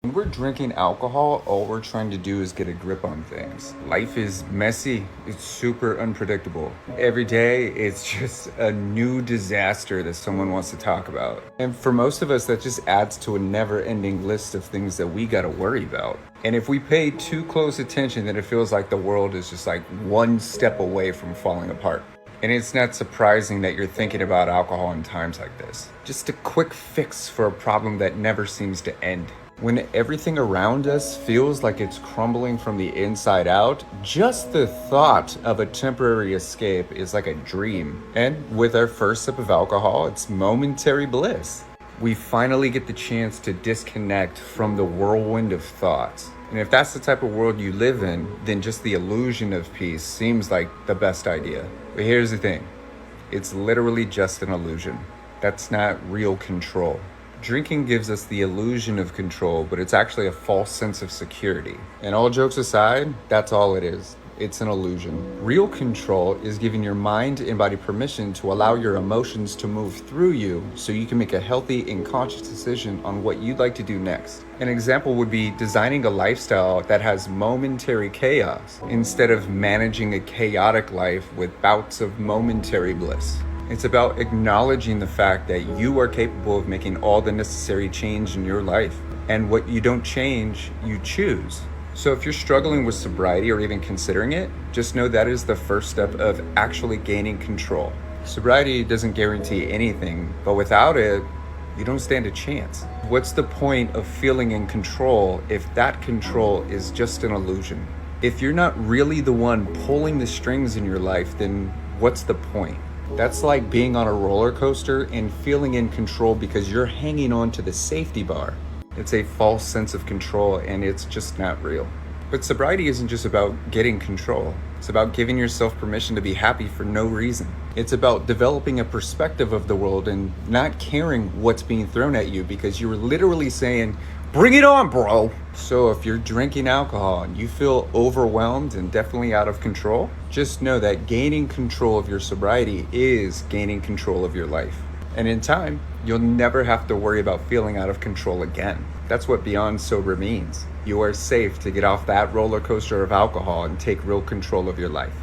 When we're drinking alcohol, all we're trying to do is get a grip on things. Life is messy, it's super unpredictable. Every day, it's just a new disaster that someone wants to talk about. And for most of us, that just adds to a never-ending list of things that we gotta worry about. And if we pay too close attention, then it feels like the world is just like one step away from falling apart. And it's not surprising that you're thinking about alcohol in times like this. Just a quick fix for a problem that never seems to end. When everything around us feels like it's crumbling from the inside out, just the thought of a temporary escape is like a dream. And with our first sip of alcohol, it's momentary bliss. We finally get the chance to disconnect from the whirlwind of thoughts. And if that's the type of world you live in, then just the illusion of peace seems like the best idea. But here's the thing, it's literally just an illusion. That's not real control. Drinking gives us the illusion of control, but it's actually a false sense of security. And all jokes aside, that's all it is. It's an illusion. Real control is giving your mind and body permission to allow your emotions to move through you so you can make a healthy and conscious decision on what you'd like to do next. An example would be designing a lifestyle that has momentary chaos instead of managing a chaotic life with bouts of momentary bliss. It's about acknowledging the fact that you are capable of making all the necessary change in your life. And what you don't change, you choose. So if you're struggling with sobriety or even considering it, just know that is the first step of actually gaining control. Sobriety doesn't guarantee anything, but without it, you don't stand a chance. What's the point of feeling in control if that control is just an illusion? If you're not really the one pulling the strings in your life, then what's the point? That's like being on a roller coaster and feeling in control because you're hanging on to the safety bar. It's a false sense of control and it's just not real. But sobriety isn't just about getting control. It's about giving yourself permission to be happy for no reason. It's about developing a perspective of the world and not caring what's being thrown at you because you're literally saying, "Bring it on, bro." So if you're drinking alcohol and you feel overwhelmed and definitely out of control, just know that gaining control of your sobriety is gaining control of your life. And in time, you'll never have to worry about feeling out of control again. That's what Beyond Sober means. You are safe to get off that roller coaster of alcohol and take real control of your life.